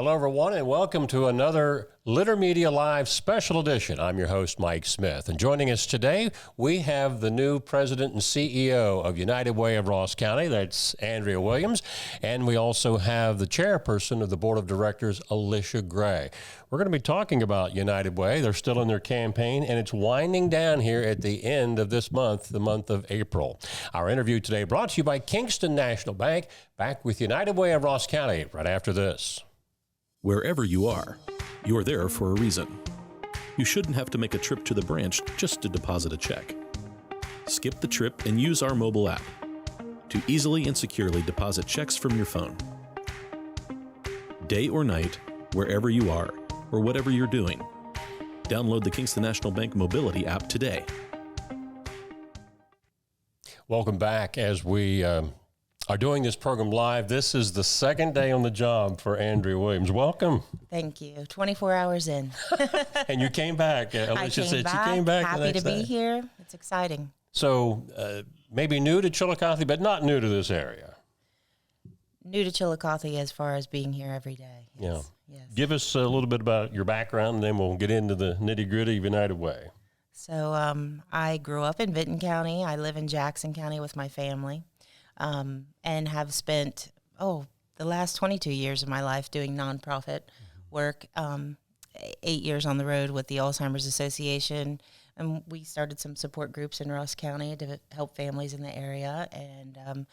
Hello, everyone, and welcome to another Litter Media Live special edition. I'm your host, Mike Smith, and joining us today, we have the new president and CEO of United Way of Ross County. That's Andrea Williams, and we also have the chairperson of the board of directors, Alicia Gray. We're going to be talking about United Way. They're still in their campaign, and it's winding down here at the end of this month, the month of April. Our interview today brought to you by Kingston National Bank. Back with United Way of Ross County right after this. Wherever you are, you're there for a reason. You shouldn't have to make a trip to the branch just to deposit a check. Skip the trip and use our mobile app to easily and securely deposit checks from your phone. Day or night, wherever you are, or whatever you're doing, download the Kingston National Bank Mobility app today. Welcome back as we are doing this program live. This is the second day on the job for Andrea Williams. Welcome. Thank you. 24 hours in. And you came back. Alicia said you came back. Happy to be here. It's exciting. So maybe new to Chillicothe, but not new to this area. New to Chillicothe as far as being here every day. Yes. Yeah. Yes. Give us a little bit about your background, and then we'll get into the nitty-gritty of United Way. So I grew up in Vinton County. I live in Jackson County with my family. And have spent, the last 22 years of my life doing nonprofit work, 8 years on the road with the Alzheimer's Association. And we started some support groups in Ross County to help families in the area. And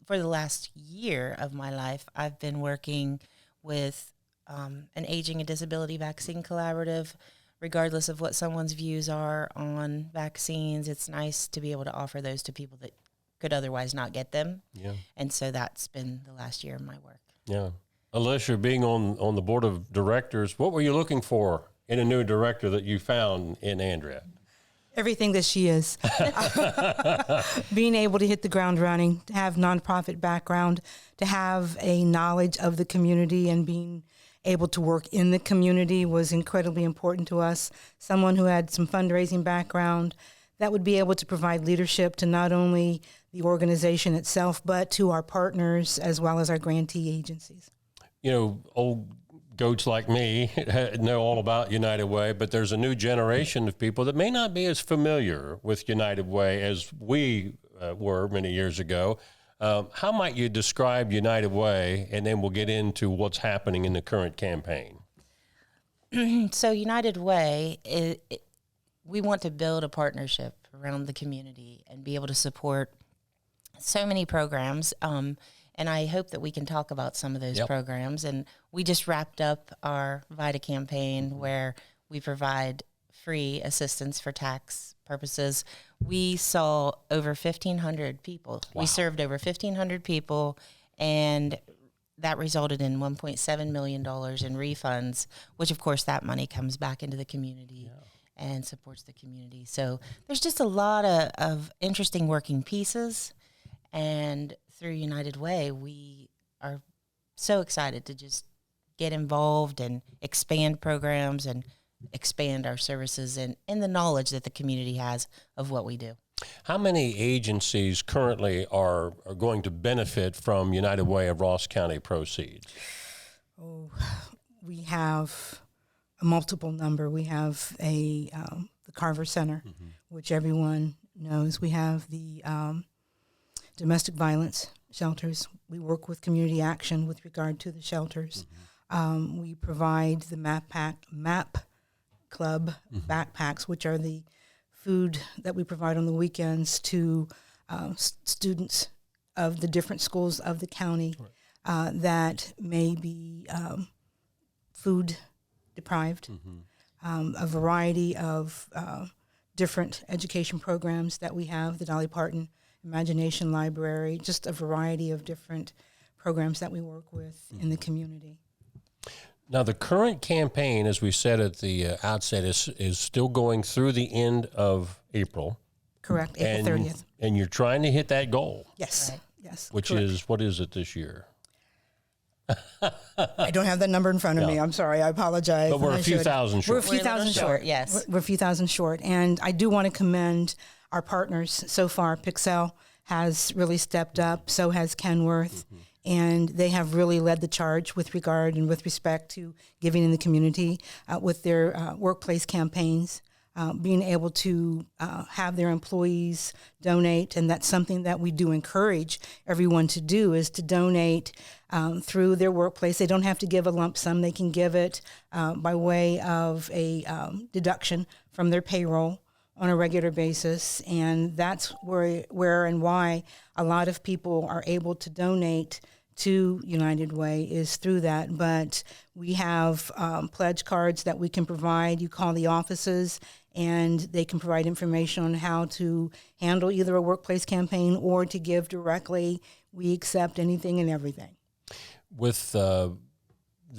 for the last year of my life, I've been working with an aging and disability vaccine collaborative. Regardless of what someone's views are on vaccines, it's nice to be able to offer those to people that could otherwise not get them. Yeah. And so that's been the last year of my work. Yeah. Alicia, being on the board of directors, what were you looking for in a new director that you found in Andrea? Everything that she is. Being able to hit the ground running, to have nonprofit background, to have a knowledge of the community and being able to work in the community was incredibly important to us. Someone who had some fundraising background that would be able to provide leadership to not only the organization itself, but to our partners as well as our grantee agencies. You know, old goats like me know all about United Way, but there's a new generation of people that may not be as familiar with United Way as we were many years ago. How might you describe United Way, and then we'll get into what's happening in the current campaign? So United Way, we want to build a partnership around the community and be able to support so many programs. And I hope that we can talk about some of those programs. And we just wrapped up our VITA campaign where we provide free assistance for tax purposes. We saw over 1,500 people. Wow. We served over 1,500 people, and that resulted in $1.7 million in refunds, which, of course, that money comes back into the community and supports the community. So there's just a lot of interesting working pieces. And through United Way, we are so excited to just get involved and expand programs and expand our services and the knowledge that the community has of what we do. How many agencies currently are going to benefit from United Way of Ross County proceeds? We have a multiple number. We have the Carver Center, which everyone knows. We have the domestic violence shelters. We work with community action with regard to the shelters. We provide the MAP Club backpacks, which are the food that we provide on the weekends to students of the different schools of the county that may be food deprived. A variety of different education programs that we have, the Dolly Parton Imagination Library, just a variety of different programs that we work with in the community. Now, the current campaign, as we said at the outset, is still going through the end of April. Correct, April 30th. And you're trying to hit that goal. Yes, yes. Which is, what is it this year? I don't have that number in front of me. I'm sorry. I apologize. But we're a few thousand short. We're a few thousand short. Yes. We're a few thousand short. And I do want to commend our partners so far. Pixel has really stepped up. So has Kenworth. and they have really led the charge with regard and with respect to giving in the community with their workplace campaigns. Being able to have their employees donate, and that's something that we do encourage everyone to do, is to donate through their workplace. They don't have to give a lump sum. They can give it by way of a deduction from their payroll on a regular basis, and that's where and why a lot of people are able to donate to United Way is through that. But we have pledge cards that we can provide. You call the offices and they can provide information on how to handle either a workplace campaign or to give directly. We accept anything and everything. With the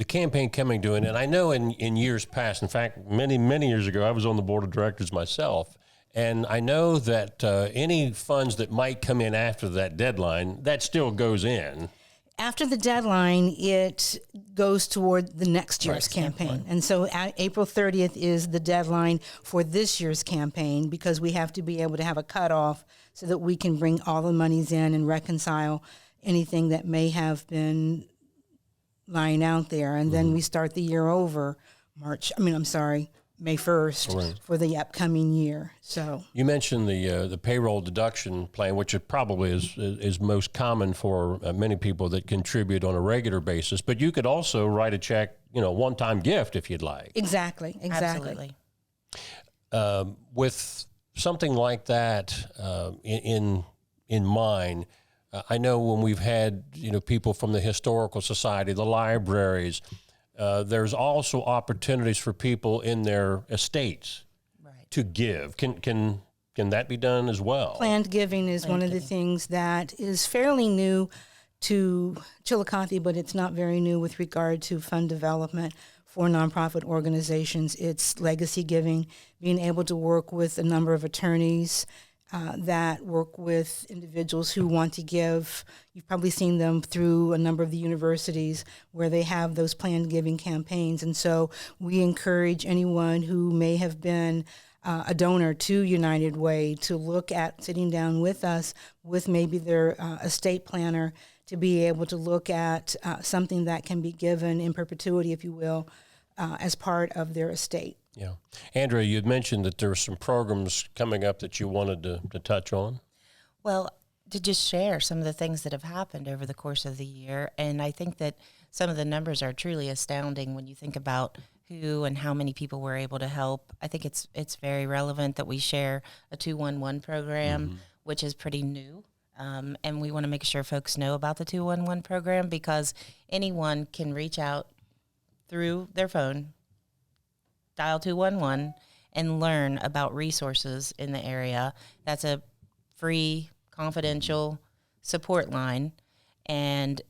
campaign coming to an end, I know in years past, in fact, many years ago, I was on the board of directors myself, and I know that any funds that might come in after that deadline, that still goes in. After the deadline, it goes toward the next year's campaign. And so April 30th is the deadline for this year's campaign, because we have to be able to have a cutoff so that we can bring all the monies in and reconcile anything that may have been lying out there. And then we start the year over May 1st for the upcoming year. So you mentioned the payroll deduction plan, which it probably is most common for many people that contribute on a regular basis. But you could also write a check, one-time gift if you'd like. Exactly. Absolutely. With something like that in mind, I know when we've had people from the Historical Society, the libraries. There's also opportunities for people in their estates to give. Can that be done as well? Planned giving is one of the things that is fairly new to Chillicothe, but it's not very new with regard to fund development for nonprofit organizations. It's legacy giving, being able to work with a number of attorneys that work with individuals who want to give. You've probably seen them through a number of the universities where they have those planned giving campaigns. And so we encourage anyone who may have been a donor to United Way to look at sitting down with us, with maybe their estate planner, to be able to look at something that can be given in perpetuity, if you will, as part of their estate. Yeah. Andrea, you had mentioned that there were some programs coming up that you wanted to touch on. Well, to just share some of the things that have happened over the course of the year. And I think that some of the numbers are truly astounding when you think about who and how many people we're able to help. I think it's very relevant that we share a 211 program, which is pretty new. And we want to make sure folks know about the 211 program, because anyone can reach out through their phone, dial 211, and learn about resources in the area. That's a free, confidential support line, and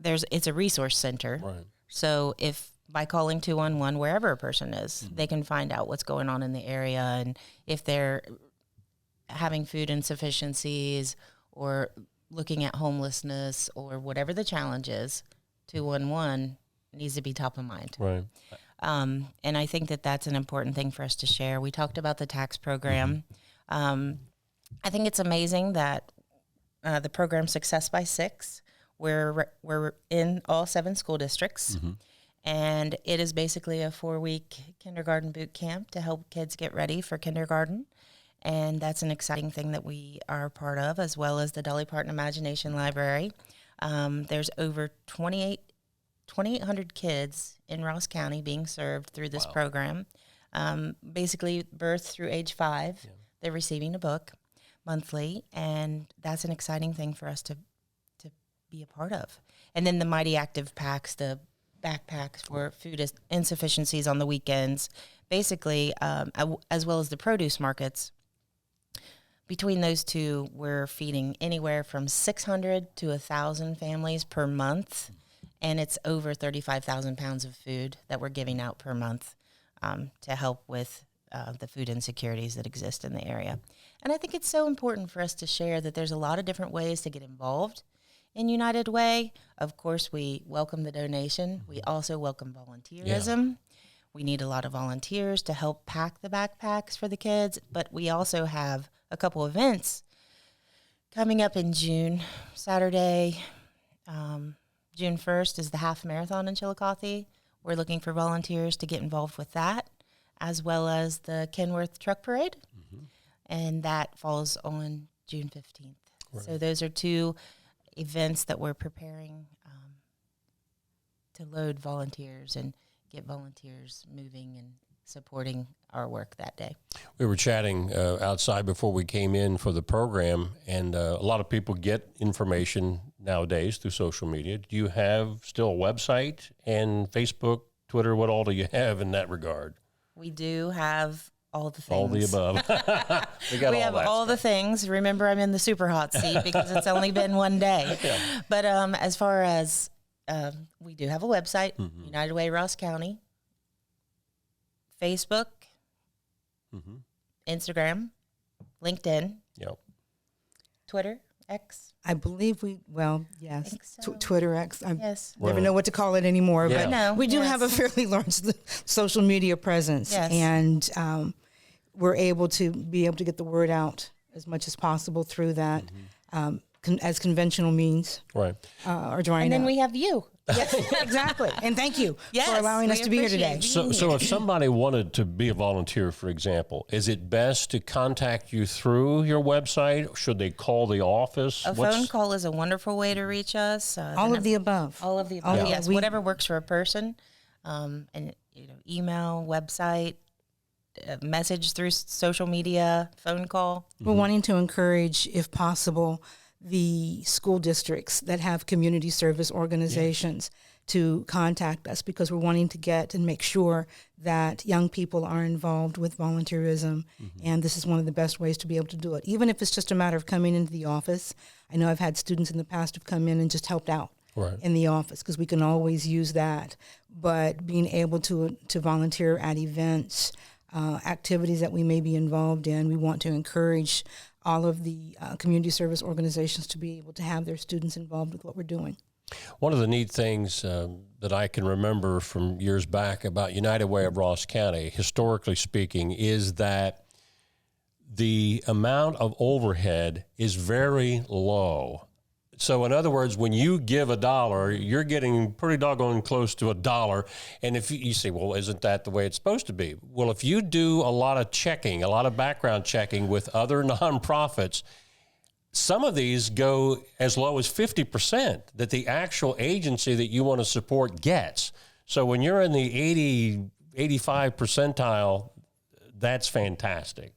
it's a resource center. Right. So if by calling 211, wherever a person is, they can find out what's going on in the area, and if they're having food insufficiencies or looking at homelessness or whatever the challenge is, 211 needs to be top of mind. Right. And I think that that's an important thing for us to share. We talked about the tax program. I think it's amazing that the program Success by 6, we're in all 7 school districts, and it is basically a 4-week kindergarten boot camp to help kids get ready for kindergarten. And that's an exciting thing that we are a part of, as well as the Dolly Parton Imagination Library. There's over 2,800 kids in Ross County being served through this program. Basically, birth through age 5, they're receiving a book monthly, and that's an exciting thing for us to be a part of. And then the Mighty Active Packs, the backpacks for food insufficiencies on the weekends, basically, as well as the produce markets. Between those two, we're feeding anywhere from 600 to 1,000 families per month, and it's over 35,000 pounds of food that we're giving out per month to help with the food insecurities that exist in the area. And I think it's so important for us to share that there's a lot of different ways to get involved in United Way. Of course, we welcome the donation. We also welcome volunteerism. Yeah. We need a lot of volunteers to help pack the backpacks for the kids, but we also have a couple events coming up in June. Saturday, June 1st is the half marathon in Chillicothe. We're looking for volunteers to get involved with that, as well as the Kenworth Truck Parade, and that falls on June 15th. Right. So those are two events that we're preparing to load volunteers and get volunteers moving and supporting our work that day. We were chatting outside before we came in for the program, and a lot of people get information nowadays through social media. Do you have still a website and Facebook, Twitter? What all do you have in that regard? We do have all the things. All the above. we have all the things. Remember, I'm in the super hot seat because it's only been one day. Yeah. But as far as we do have a website, United Way Ross County, Facebook, Instagram, LinkedIn, Yep. Twitter, X. I believe yes, think so. Twitter X. I Yes. never know what to call it anymore, Yeah. but No, we do yes. have a fairly large social media presence, Yes. and we're able to get the word out as much as possible through that, as conventional means Right. are drying And then up. we have you. Yes, exactly. And thank you Yes, for allowing we us to be here today. appreciate you. So if somebody wanted to be a volunteer, for example, is it best to contact you through your website? Should they call the office? A phone call is a wonderful way to reach us. All of the above. All of the above. Yeah. Yes, We- whatever works for a person. And email, website, message through social media, phone call. We're wanting to encourage, if possible, the school districts that have community service organizations to contact us, because we're wanting to get and make sure that young people are involved with volunteerism. And this is one of the best ways to be able to do it, even if it's just a matter of coming into the office. I know I've had students in the past who've come in and just helped out in the office, because we can always use that. But being able to volunteer at events, activities that we may be involved in, we want to encourage all of the community service organizations to be able to have their students involved with what we're doing. One of the neat things that I can remember from years back about United Way of Ross County, historically speaking, is that the amount of overhead is very low. So in other words, when you give $1, you're getting pretty doggone close to $1. And if you say, well, isn't that the way it's supposed to be? Well, if you do a lot of checking, a lot of background checking with other nonprofits, some of these go as low as 50% that the actual agency that you want to support gets. So when you're in the 80, 85 percentile, that's fantastic.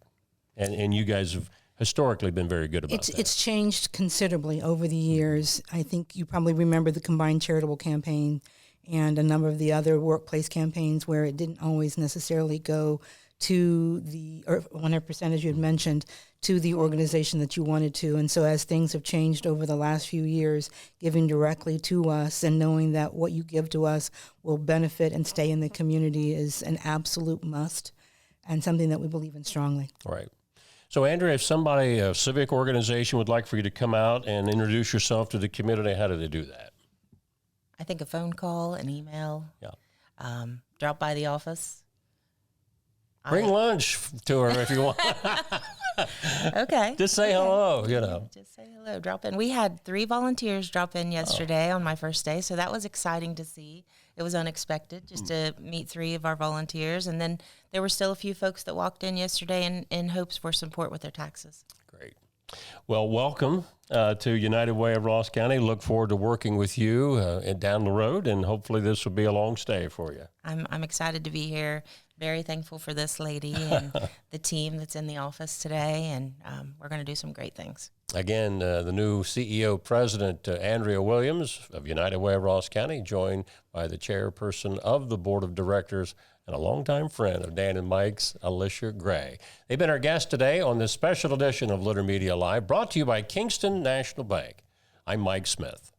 And you guys have historically been very good about that. It's changed considerably over the years. I think you probably remember the combined charitable campaign and a number of the other workplace campaigns where it didn't always necessarily go to the, or 100% as you had mentioned, to the organization that you wanted to. And so as things have changed over the last few years, giving directly to us and knowing that what you give to us will benefit and stay in the community is an absolute must, and something that we believe in strongly. Right. So, Andrea, if somebody, a civic organization, would like for you to come out and introduce yourself to the community, how do they do that? I think a phone call, an email. Yeah. Drop by the office. Bring lunch to her if you want. Okay. Just say hello, you know. Just say hello. Drop in. We had 3 volunteers drop in yesterday on my first day, so that was exciting to see. It was unexpected just to meet 3 of our volunteers. And then there were still a few folks that walked in yesterday in hopes for support with their taxes. Great. Well, welcome to United Way of Ross County. Look forward to working with you down the road, and hopefully this will be a long stay for you. I'm excited to be here. Very thankful for this lady and the team that's in the office today, and we're going to do some great things. Again, the new CEO President, Andrea Williams of United Way of Ross County, joined by the chairperson of the Board of Directors and a longtime friend of Dan and Mike's, Alicia Gray. They've been our guests today on this special edition of Litter Media Live, brought to you by Kingston National Bank. I'm Mike Smith.